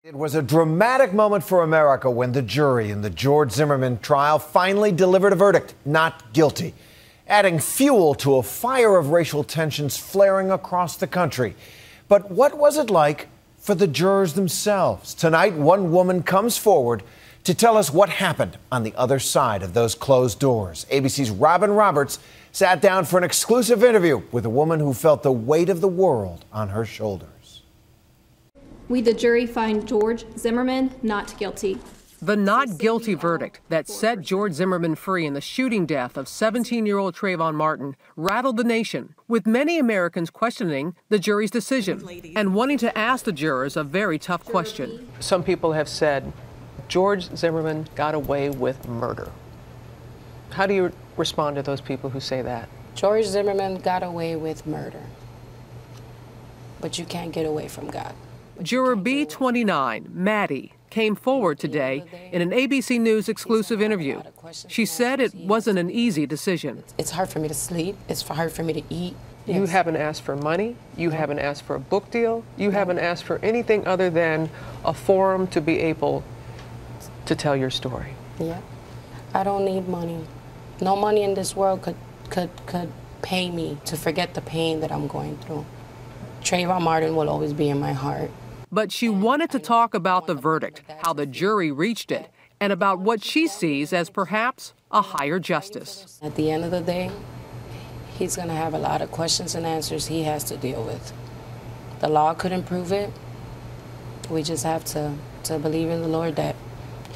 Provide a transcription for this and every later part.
It was a dramatic moment for America when the jury in the George Zimmerman trial finally delivered a verdict, not guilty, adding fuel to a fire of racial tensions flaring across the country. But what was it like for the jurors themselves? Tonight, one woman comes forward to tell us what happened on the other side of those closed doors. ABC's Robin Roberts sat down for an exclusive interview with a woman who felt the weight of the world on her shoulders. We, the jury, find George Zimmerman not guilty. The not guilty verdict that set George Zimmerman free in the shooting death of 17-year-old Trayvon Martin rattled the nation, with many Americans questioning the jury's decision and wanting to ask the jurors a very tough question. Some people have said George Zimmerman got away with murder. How do you respond to those people who say that? George Zimmerman got away with murder, but you can't get away from God. Juror B29, Maddie, came forward today in an ABC News exclusive interview. She said it wasn't an easy decision. It's hard for me to sleep. It's hard for me to eat. You haven't asked for money. You haven't asked for a book deal. You haven't asked for anything other than a forum to be able to tell your story. Yeah. I don't need money. No money in this world could pay me to forget the pain that I'm going through. Trayvon Martin will always be in my heart. But she wanted to talk about the verdict, how the jury reached it, and about what she sees as perhaps a higher justice. At the end of the day, he's going to have a lot of questions and answers he has to deal with. The law couldn't prove it. We just have to believe in the Lord that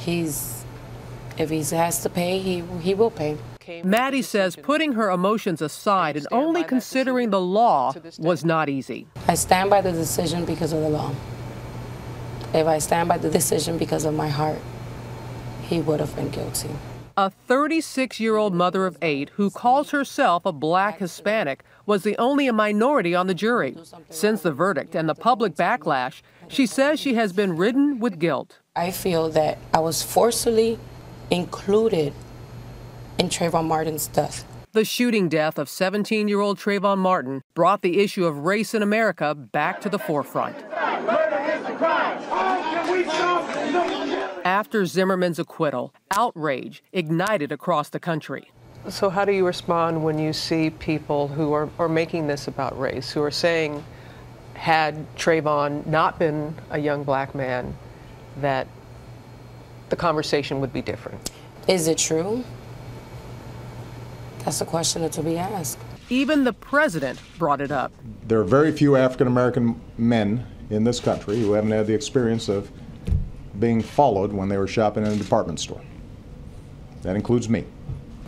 if he has to pay, he will pay. Maddie says putting her emotions aside and only considering the law was not easy. I stand by the decision because of the law. If I stand by the decision because of my heart, he would have been guilty. A 36-year-old mother of 8 who calls herself a black Hispanic was the only minority on the jury. Since the verdict and the public backlash, she says she has been ridden with guilt. I feel that I was forcibly included in Trayvon Martin's death. The shooting death of 17-year-old Trayvon Martin brought the issue of race in America back to the forefront. After Zimmerman's acquittal, outrage ignited across the country. So how do you respond when you see people who are making this about race, who are saying, had Trayvon not been a young black man, that the conversation would be different? Is it true? That's a question to be asked. Even the president brought it up. There are very few African-American men in this country who haven't had the experience of being followed when they were shopping in a department store. That includes me.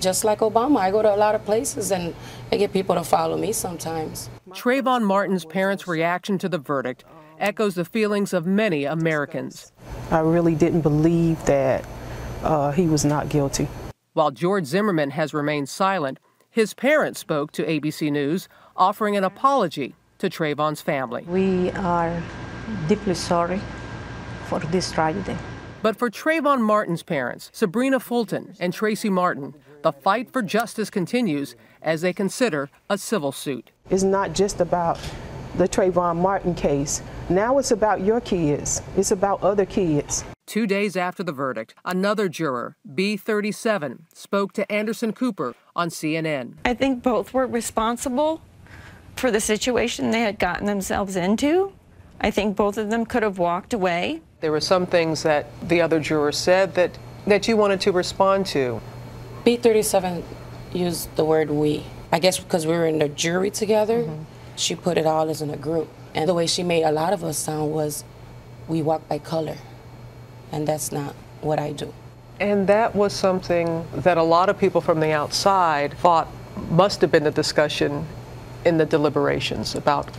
Just like Obama, I go to a lot of places and I get people to follow me sometimes. Trayvon Martin's parents' reaction to the verdict echoes the feelings of many Americans. I really didn't believe that he was not guilty. While George Zimmerman has remained silent, his parents spoke to ABC News, offering an apology to Trayvon's family. We are deeply sorry for this tragedy. But for Trayvon Martin's parents, Sabrina Fulton and Tracy Martin, the fight for justice continues as they consider a civil suit. It's not just about the Trayvon Martin case. Now it's about your kids. It's about other kids. 2 days after the verdict, another juror, B37, spoke to Anderson Cooper on CNN. I think both were responsible for the situation they had gotten themselves into. I think both of them could have walked away. There were some things that the other jurors said that you wanted to respond to. B37 used the word we. I guess because we were in the jury together, she put it all as in a group. And the way she made a lot of us sound was, we walk by color. And that's not what I do. And that was something that a lot of people from the outside thought must have been the discussion in the deliberations about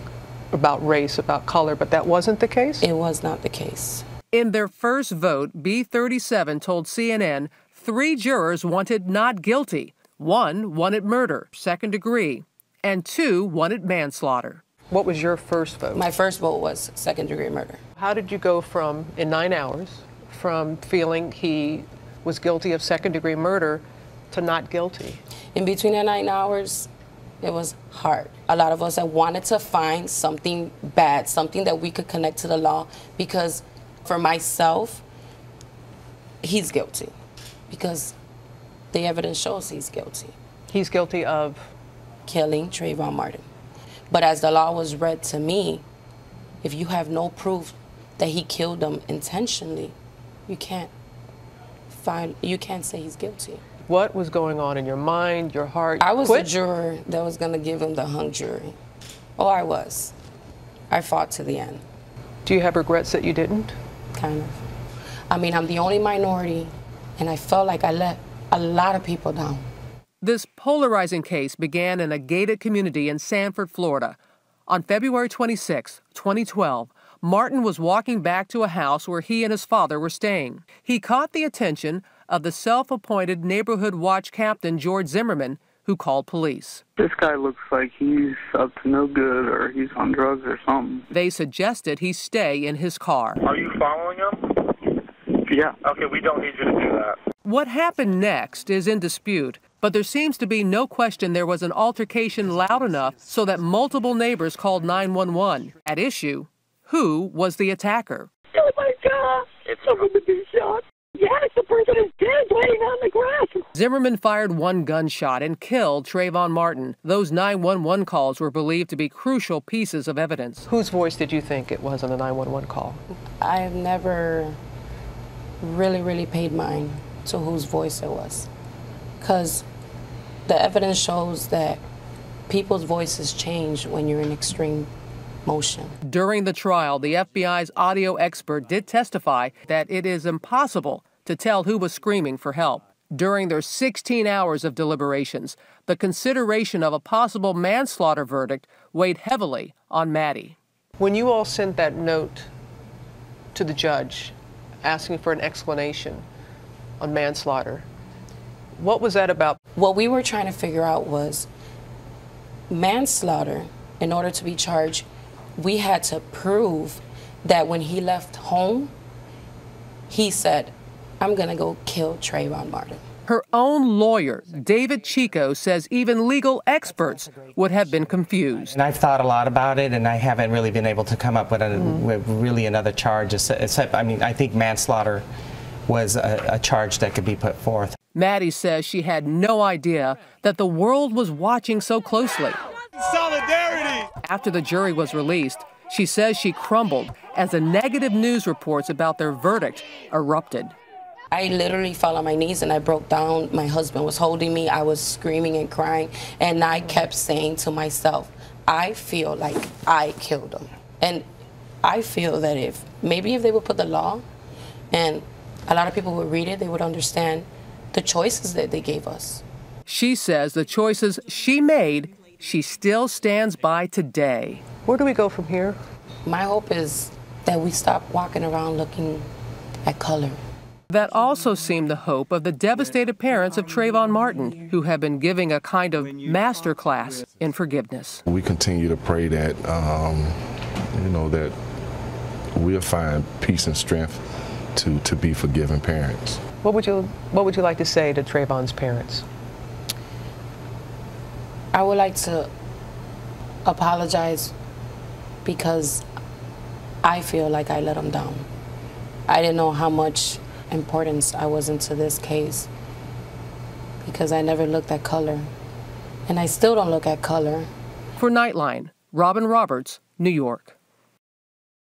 race, about color, but that wasn't the case? It was not the case. In their first vote, B37 told CNN 3 jurors wanted not guilty. 1 wanted murder, second degree, and 2 wanted manslaughter. What was your first vote? My first vote was second-degree murder. How did you go from, in 9 hours, from feeling he was guilty of second-degree murder to not guilty? In between the 9 hours, it was hard. A lot of us that wanted to find something bad, something that we could connect to the law, because For myself, he's guilty because the evidence shows he's guilty. He's guilty of? Killing Trayvon Martin. But as the law was read to me, if you have no proof that he killed him intentionally, you can't say he's guilty. What was going on in your mind, your heart? I was a juror that was going to give him the hung jury. Oh, I was. I fought to the end. Do you have regrets that you didn't? Kind of. I mean, I'm the only minority, and I felt like I let a lot of people down. This polarizing case began in a gated community in Sanford, Florida. On February 26, 2012, Martin was walking back to a house where he and his father were staying. He caught the attention of the self-appointed neighborhood watch captain, George Zimmerman, who called police. This guy looks like he's up to no good or he's on drugs or something. They suggested he stay in his car. Are you following him? Yeah. Okay, we don't need you to do that. What happened next is in dispute, but there seems to be no question there was an altercation loud enough so that multiple neighbors called 911. At issue, who was the attacker? Oh my God! Someone to be shot. Yes, the person is dead, laying on the grass. Zimmerman fired one gunshot and killed Trayvon Martin. Those 911 calls were believed to be crucial pieces of evidence. Whose voice did you think it was on the 911 call? I've never really paid mind to whose voice it was, because the evidence shows that people's voices change when you're in extreme motion. During the trial, the FBI's audio expert did testify that it is impossible to tell who was screaming for help. During their 16 hours of deliberations, the consideration of a possible manslaughter verdict weighed heavily on Maddie. When you all sent that note to the judge asking for an explanation on manslaughter, what was that about? What we were trying to figure out was manslaughter. In order to be charged, we had to prove that when he left home, he said, I'm gonna go kill Trayvon Martin. Her own lawyer, David Chico, says even legal experts would have been confused. And I've thought a lot about it, and I haven't really been able to come up with, with really another charge, except, I mean, I think manslaughter was a charge that could be put forth. Maddie says she had no idea that the world was watching so closely. Solidarity! After the jury was released, she says she crumbled as the negative news reports about their verdict erupted. I literally fell on my knees and I broke down. My husband was holding me. I was screaming and crying. And I kept saying to myself, I feel like I killed him. And I feel that if they would put the law and a lot of people would read it, they would understand the choices that they gave us. She says the choices she made, she still stands by today. Where do we go from here? My hope is that we stop walking around looking at color. That also seemed the hope of the devastated parents of Trayvon Martin, who have been giving a kind of master class in forgiveness. We continue to pray that, that we'll find peace and strength to be forgiving parents. What would you like to say to Trayvon's parents? I would like to apologize because I feel like I let him down. I didn't know how much importance I was into this case because I never looked at color, and I still don't look at color. For Nightline, Robin Roberts, New York.